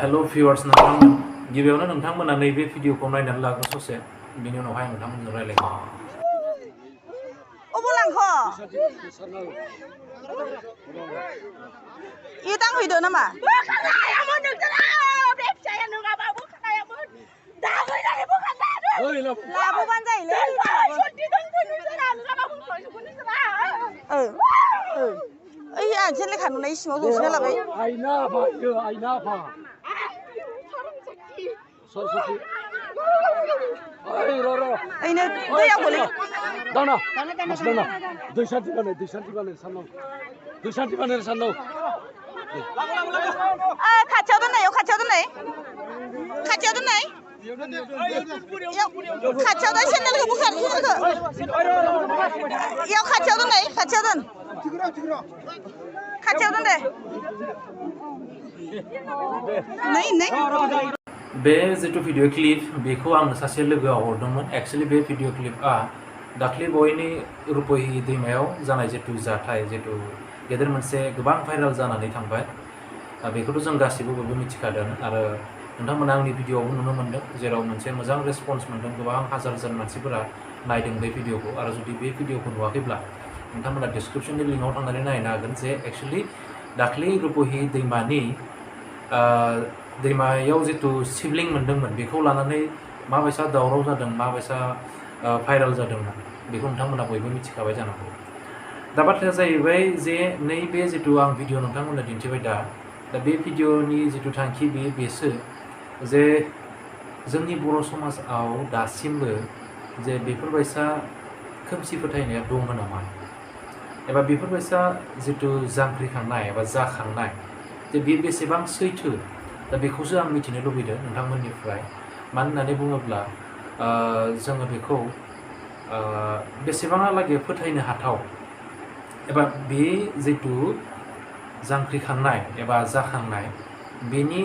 Hello viewers, nonton गिबियावनो नोंथांमोना नैबे भिडिअखौ नायनानै लागोन ससे बिनि उनावहाय आं नोंथांमोनजों रायलायगोन अबलांखो इदां हैदो नामा बोखानायामोन नोंसोरा बे फिसाया नङाबा बोखानायामोन दा हैनानै बोखानायानो लाबोबानो जायोलै सट्टि दंखौ नोंसोरा नङाबा बोखानायखौ नोंसोरा ओइ आथिं लेखा नुनाय सिङाव जसिना लाबाय आइना आफा इयो आइना आफा सरस्वती ओइनो दैया गलै दाना दाना दै सान्थि बानाय साननाव दै सान्थि बानाय साननाव खाथियाव दोननाय खाथियाव दोननाय खाथियाव दोन सेन्देलखौ बोखार इयाव खाथियाव दोननाय खाथियाव दोन दे नै बे जितु भिडिअ क्लिप बेखौ आंनो सासे लोगोआ हरदोंमोन एक्चुअली बे भिडिअ क्लिपआ दाख्लै बयनि रुपहि दैमायाव जानाय जितु जाथाय जितु गेदेर मोनसे गोबां भाइराल जानानै थांबाय बेखौथ' जों गासिबो बयबो मिथिखादों आरो नोंथांमोना आंनि भिडिअआवबो नुनो मोनदों जेराव मोनसे मोजां रेसपन्स मोनदों गोबां हाजार मानसिफोरा नायदों बे भिडिअखौ आरो जुदि बे भिडिअखौ नुवाखैब्ला नोंथांमोना डिसक्रिप्शननि लिंकआव थांनानै नायनो हागोन जे एक्चुअली दाख्लै रुपहि दैमानि दैमायाव जितु शिवलिं मोनदोंमोन बेखौ लानानै माबायसा दावराव जादों माबायसा भाइराल जादोंमोन बेखौ नोंथांमोना बयबो मिथिखाबाय जानांगौ दा बाथ्राया जाहैबाय जे नैबे जितु आं भिडिअ नोंथांमोननो दिन्थिबाय दा बे भिडिअनि जितु थांखि बेसो जे जोंनि बर' समाजाव दासिमबो जे बेफोरबायसा खोमसि फोथायनाया दङ नामा एबा बेफोरबायसा जितु जांख्रिखांनाय एबा जाखांनाय जे बे बेसेबां सैथो दा बेखौसो आं मिथिनो लुबैदों नोंथांमोननिफ्राय मानो होननानै बुङोब्ला जोङो बेखौ बेसेबांहालागै फोथायनो हाथाव एबा बे जितु जांख्रिखांनाय एबा जाखांनाय बेनि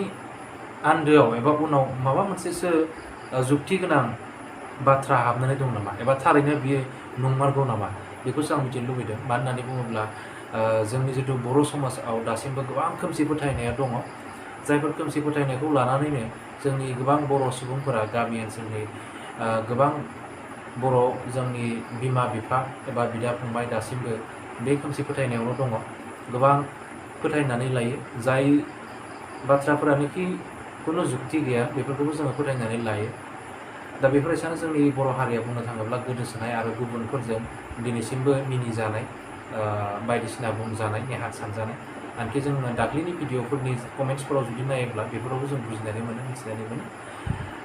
आन्दोआव एबा उनाव माबा मोनसेसो जुक्ति गोनां बाथ्रा हाबनानै दं नामा एबा थारैनो बियो नंमारगौ नामा बेखौसो आं मिथिनो लुबैदों मानो होननानै बुङोब्ला जोंनि जितु बर' समाजाव दासिमबो गोबां खोमसि फोथायनाया दङ जायफोर खोमसि फोथायनायखौ लानानैनो जोंनि गोबां बर' सुबुंफोरा गामि ओनसोलनि गोबां बर' जोंनि बिमा बिफा एबा बिदा फंबाय दासिमबो बे खोमसि फोथायनायावनो दङ गोबां फोथायनानै लायो जाय बाथ्राफोरानोखि खुनु जुक्ति गैया बेफोरखौबो जोङो फोथायनानै लायो दा बेफोरबायसानो जोंनि बर' हारिया बुंनो थाङोब्ला गोदोसोनाय आरो गुबुनफोरजों दिनैसिमबो मिनिजानाय बायदिसिना बुंजानाय नेहाथ सानजानाय आनखि जोङो दाख्लैनि भिडिअफोरनि कमेन्ट्सफोराव जुदि नायोब्ला बेफोरावबो जों बुजिनानै मोनो मिथिनानै मोनो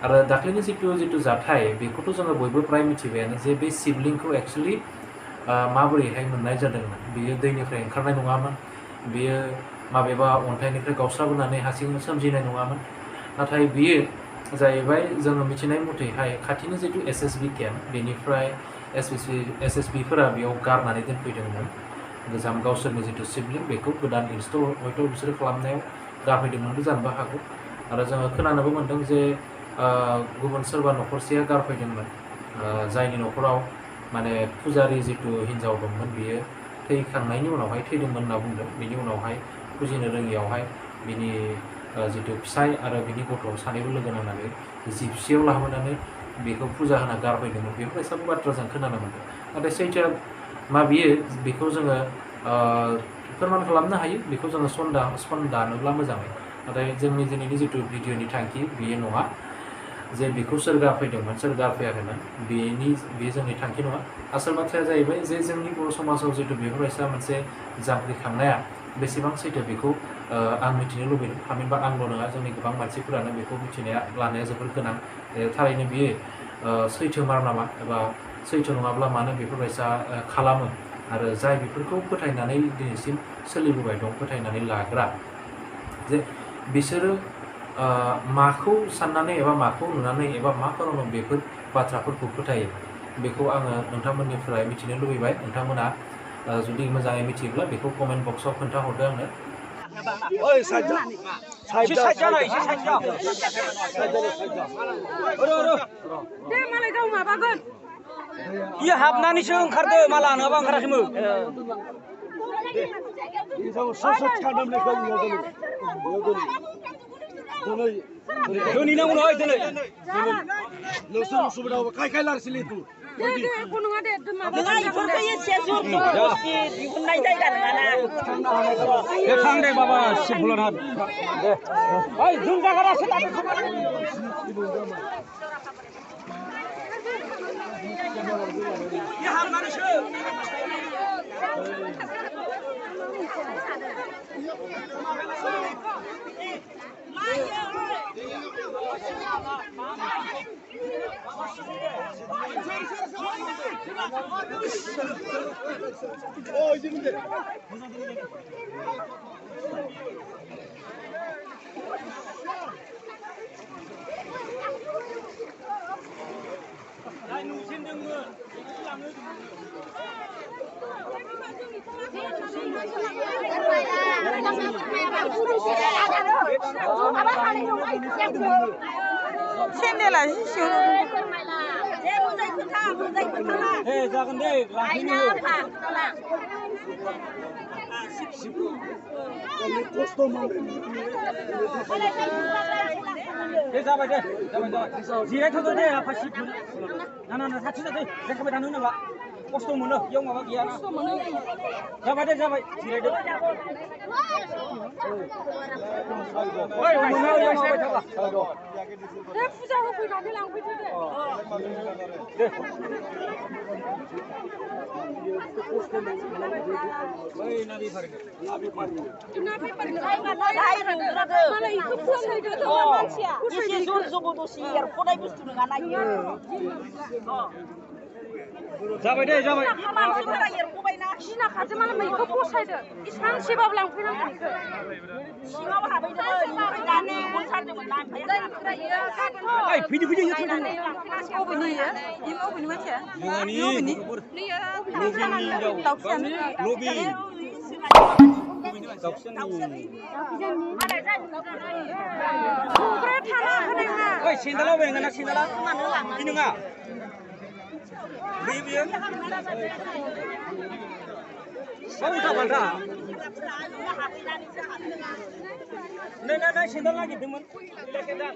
आरो दाख्लैनि जितु जाथाय बेखौथ' जोङो बयबो प्राय मिथिबायानो जे बे शिवलिंखौ एक्चुअलि माबोरैहाय मोननाय जादोंमोन बेयो दैनिफ्राय ओंखारनाय नङामोन बेयो माबेबा अन्थाइनिफ्राय गावस्राबोनानै हारसिंनो सोमजिनाय नङामोन नाथाय बियो जाहैबाय जोङो मिथिनाय मथेहाय खाथिनि जितु SSB केम्प बेनिफ्राय SSBफोरा बेयाव गारनानै दोनफैदोंमोन गोजाम गावसोरनि जितु शिवलिं बेखौ गोदान इनस्टल हयथ' बिसोरो खालामनायाव गारफैदोंमोनबो जानोबो हागौ आरो जोङो खोनानोबो मोन्दों जे गुबुन सोरबा न'खरसेया गारफैदोंमोन जायनि न'खराव माने फुजारि जितु हिन्जाव दंमोन बियो थैखांनायनि उनावहाय थैदोंमोन होनना बुंदों बिनि उनावहाय फुजिनो रोङियावहाय बिनि जितु फिसाय आरो बिनि गथ' सानैबो लोगो नांनानै जिपसियाव लाबोनानै बेखौ फुजा होना गारफैदोंमोन बेफोरबायसाबो बाथ्रा जों खोनानो मोन्दों नाथाय सैथोआ मा बियो बेखौ जोङो फोरमान खालामनो हायो बेखौ जोङो सन्दानोब्ला मोजाङै नाथाय जोंनि दिनैनि जितु भिडिअनि थांखि बेयो नङा जे बेखौ सोर गारफैदोंमोन सोर गारफैयाखैमोन बे जोंनि थांखि नङा आसल बाथ्राया जाहैबाय जे जोंनि बर' समाजाव जितु बेफोरबायसा मोनसे जांख्रिखांनाया बेसेबां सैथो बेखौ आं मिथिनो लुबैदों थामहिनबा आंल' नङा जोंनि गोबां मानसिफोरानो बेखौ लानाया जोबोर गोनां थारैनो बियो सैथोमार नामा एबा सैथो नङाब्ला मानो बेफोरबायसा खालामो आरो जाय बेफोरखौ फोथायनानै दिनैसिम सोलिबोबाय दं फोथायनानै लाग्रा जे बिसोरो माखौ साननानै एबा माखौ नुनानै एबा मा खारनाव बेफोर बाथ्राफोरखौ फोथायो बेखौ आङो नोंथांमोननिफ्राय मिथिनो लुबैबाय नोंथांमोना जुदि मोजाङै मिथियोब्ला बेखौ कमेन्ट बक्सआव खोन्थाहरदो आंनो हाबनानैसो ओंखारदो माला नङाबा ओंखाराखैमोन 이상 소소 차담네 거기 여기 돈이 나오는 어이 들어 너서 수브라고 카이카이 라르실리투 내가 이번에 세수 이분 나이 되잖아. 상대 봐봐 10불 한 아이 눈 가가라 세다 이 한마리 쉬어 이제 문제 샌들아 시시오. 네, 자 근데 네, 잡아 돼. 잡아. 지레 터도 돼. 아파 10분. 나는 사치다 돼. 내가 다 넣는 거. 코스도 문어. 영어가 기야나. 잡아 돼. 잡아. 지레 돼. 어이, 문어 영어가 잡아. 내 부자가 거기 가게 랑 거기 돼. 네. 어이, 나비 파리. 나비 파리. 나비 파리. mana ikut pulang saja sama manusia. Isi susu bodoh siar, kodai bustu dengan aja. 잡아 돼. 잡아. Kamu sekarang ya, kau bayar. Sina kaje mana mai ikut pulang saja. Isang sebab lang pulang saja. Singa apa habis itu? Ini konser di mana? 아이, 비디 유튜브. Obini ya, ini obini macam. 영원히. 로빈. Kura tanah kena. 어이, 신달라 왜 ngana 신달라? 이능아. 비비야. 어디서 발다? 나 신달라 기드면 이렇게 다